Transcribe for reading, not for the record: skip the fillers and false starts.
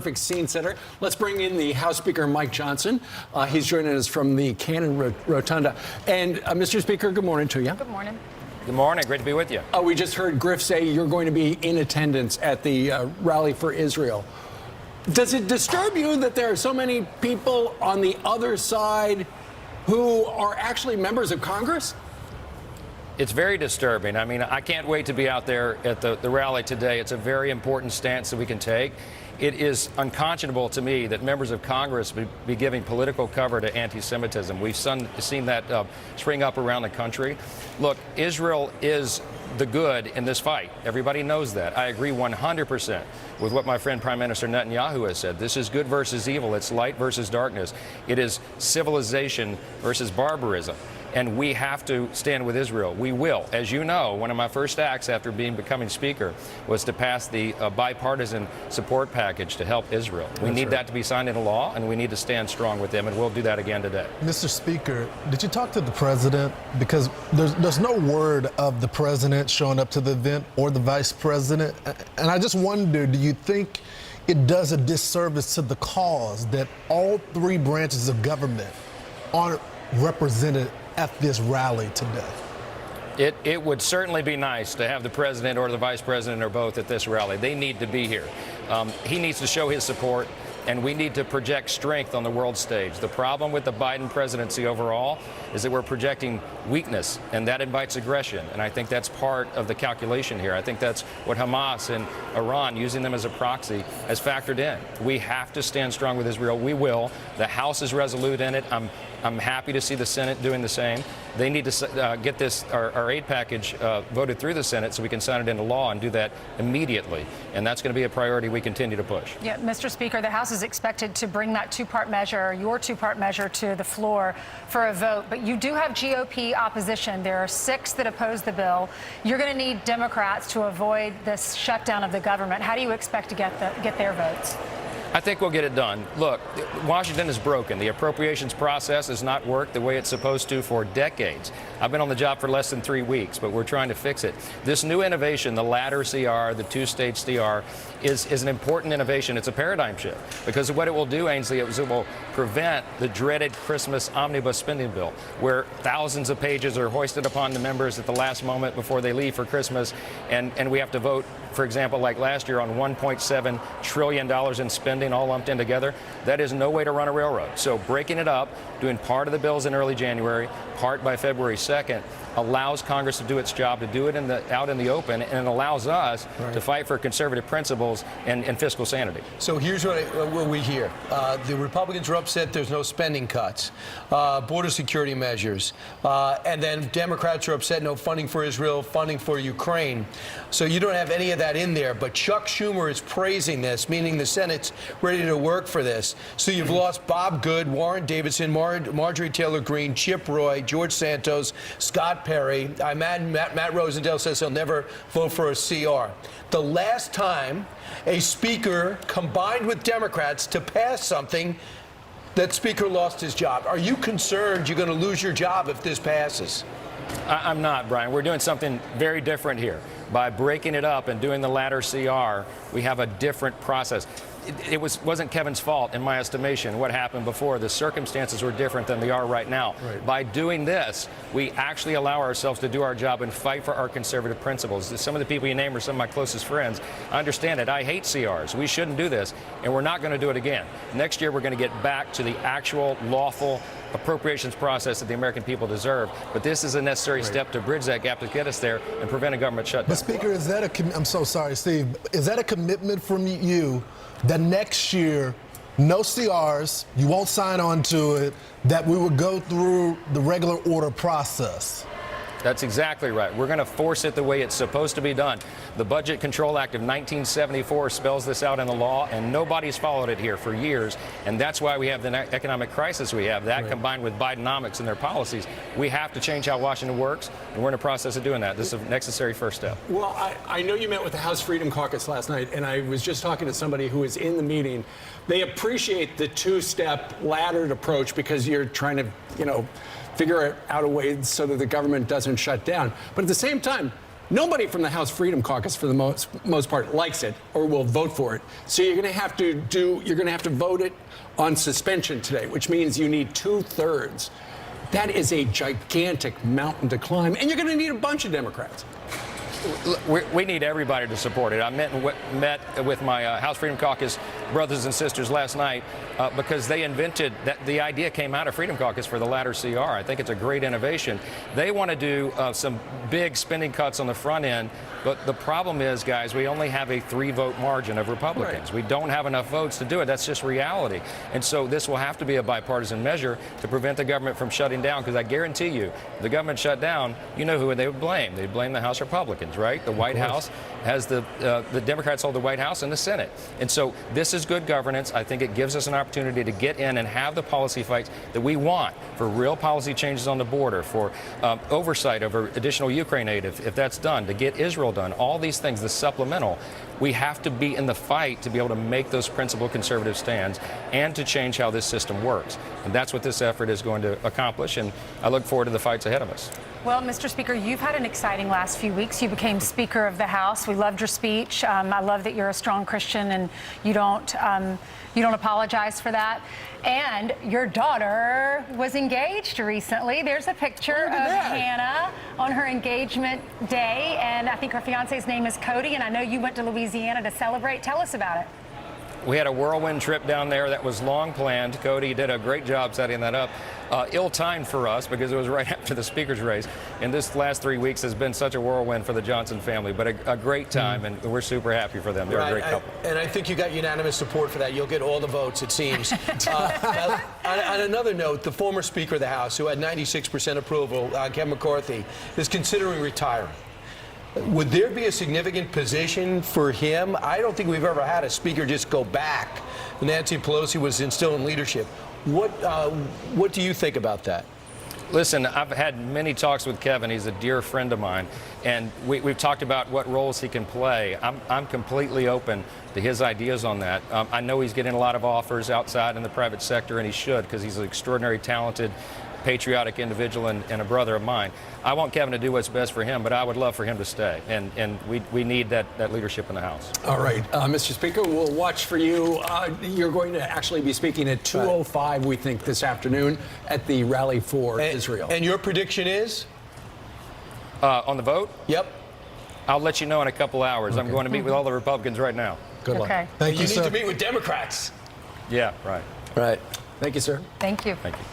Perfect scene setter. Let's bring in the House Speaker, Mike Johnson. He's joining us from the Cannon Rotunda. And Mr. Speaker, good morning to you. Good morning. Good morning. Great to be with you. We just heard Griff say you're going to be in attendance at the rally for Israel. Does it disturb you that there are so many people on the other side who are actually members of Congress? It's very disturbing. I mean, I can't wait to be out there at the rally today. It's a very important stance that we can take. It is unconscionable to me that members of Congress be giving political cover to anti-Semitism. We've seen that spring up around the country. Look, Israel is the good in this fight. Everybody knows that. I agree 100% with what my friend Prime Minister Netanyahu has said. This is good versus evil. It's light versus darkness. It is civilization versus barbarism. And we have to stand with Israel. We will. As you know, one of my first acts after becoming Speaker was to pass the bipartisan support package to help Israel. We need that to be signed into law, and we need to stand strong with them, and we'll do that again today. Mr. Speaker, did you talk to the president? Because there's no word of the president showing up to the event or the vice president. And I just wonder, do you think it does a disservice to the cause that all three branches of government aren't represented at this rally today? It would certainly be nice to have the president or the vice president or both at this rally. They need to be here. He needs to show his support, and we need to project strength on the world stage. The problem with the Biden presidency overall is that we're projecting weakness, and that invites aggression. And I think that's part of the calculation here. I think that's what Hamas and Iran, using them as a proxy, has factored in. We have to stand strong with Israel. We will. The House is resolute in it. I'm happy to see the Senate doing the same. They need to get this, our aid package voted through the Senate so we can sign it into law and do that immediately. And that's going to be a priority we continue to push. Yeah, Mr. Speaker, the House is expected to bring that two-part measure, your two-part measure, to the floor for a vote. But you do have GOP opposition. There are 6 that oppose the bill. You're going to need Democrats to avoid this shutdown of the government. How do you expect to get their votes? I think we'll get it done. Look, Washington is broken. The appropriations process has not worked the way it's supposed to for decades. I've been on the job for less than 3 weeks, but we're trying to fix it. This new innovation, the ladder CR, the two-stage CR, is an important innovation. It's a paradigm shift because what it will do, Ainsley, is it will prevent the dreaded Christmas omnibus spending bill, where thousands of pages are hoisted upon the members at the last moment before they leave for Christmas, and we have to vote, for example, like last year, on $1.7 trillion in spending all lumped in together. That is no way to run a railroad. So breaking it up, doing part of the bills in early January, part by February 2nd, allows Congress to do its job, to do it out in the open, and it allows us to fight for conservative principles and fiscal sanity. So here's what we hear. The Republicans are upset there's no spending cuts, border security measures, and then Democrats are upset no funding for Israel, funding for Ukraine. So you don't have any of that in there, but Chuck Schumer is praising this, meaning the Senate's ready to work for this. So you've lost Bob Good, Warren Davidson, Marjorie Taylor Greene, Chip Roy, George Santos, Scott Perry. Matt Rosendale says he'll never vote for a CR. The last time a speaker combined with Democrats to pass something, that speaker lost his job. Are you concerned you're going to lose your job if this passes? I'm not, Brian. We're doing something very different here. By breaking it up and doing the ladder CR, we have a different process. It wasn't Kevin's fault, in my estimation, what happened before. The circumstances were different than they are right now. By doing this, we actually allow ourselves to do our job and fight for our conservative principles. Some of the people you name are some of my closest friends. I understand it. I hate CRs. We shouldn't do this, and we're not going to do it again. Next year, we're going to get back to the actual lawful appropriations process that the American people deserve. But this is a necessary step to bridge that gap to get us there and prevent a government shutdown. But Speaker, is that I'm so sorry, Steve. Is that a commitment from you that next year, no CRs, you won't sign on to it, that we will go through the regular order process? That's exactly right. We're going to force it the way it's supposed to be done. The Budget Control Act of 1974 spells this out in the law, and nobody's followed it here for years. And that's why we have the economic crisis we have. That combined with Bidenomics and their policies, we have to change how Washington works, and we're in the process of doing that. This is a necessary first step. Well, I know you met with the House Freedom Caucus last night, and I was just talking to somebody who was in the meeting. They appreciate the two-step laddered approach because you're trying to, figure out a way so that the government doesn't shut down. But at the same time, Nobody from the House Freedom Caucus, for the most part, likes it or will vote for it. So you're going to have to vote it on suspension today, which means you need 2/3. That is a gigantic mountain to climb, and you're going to need a bunch of Democrats. We need everybody to support it. I met with my House Freedom Caucus brothers and sisters last night because they invented that. The idea came out of Freedom Caucus for the ladder CR. I think it's a great innovation. They want to do some big spending cuts on the front end, but the problem is, guys, we only have a 3-vote margin of Republicans. Right. We don't have enough votes to do it. That's just reality. And so this will have to be a bipartisan measure to prevent the government from shutting down, because I guarantee you, if the government shut down, you know who they would blame. They'd blame the House Republicans, right? The White House has the Democrats hold the White House and the Senate. And so this is good governance. I think it gives us an opportunity to get in and have the policy fights that we want for real policy changes on the border, for oversight over additional Ukraine aid, if that's done, to get Israel done, all these things, the supplemental. We have to be in the fight to be able to make those principled conservative stands and to change how this system works. And that's what this effort is going to accomplish, and I look forward to the fights ahead of us. Well, Mr. Speaker, you've had an exciting last few weeks. You became Speaker of the House. We loved your speech. I love that you're a strong Christian and you don't apologize for that. And your daughter was engaged recently. There's a picture of Hannah on her engagement day, and I think her fiance's name is Cody, and I know you went to Louisiana to celebrate. Tell us about it. We had a whirlwind trip down there that was long planned. Cody did a great job setting that up. Ill-timed for us because it was right after the speaker's race. And this last 3 weeks has been such a whirlwind for the Johnson family, but a great time, and we're super happy for them. They're a great couple. And I think you got unanimous support for that. You'll get all the votes, it seems. Now, on another note, the former Speaker of the House, who had 96% approval, Kevin McCarthy, is considering retiring. Would there be a significant position for him? I don't think we've ever had a speaker just go back. Nancy Pelosi was still in leadership. What do you think about that? Listen, I've had many talks with Kevin. He's a dear friend of mine, and we've talked about what roles he can play. I'm completely open to his ideas on that. I know he's getting a lot of offers outside in the private sector, and he should, because he's an extraordinary, talented, patriotic individual and a brother of mine. I want Kevin to do what's best for him, but I would love for him to stay, and we need that leadership in the House. All right, Mr. Speaker, we'll watch for you. You're going to actually be speaking at 2:05, we think, this afternoon at the Rally for Israel. And your prediction is? On the vote? Yep. I'll let you know in a couple hours. Okay. I'm going to meet with all the Republicans right now. Good luck. Okay. Thank you, You sir. need to meet with Democrats. Yeah, right. Right. Thank you, sir. Thank you. Thank you.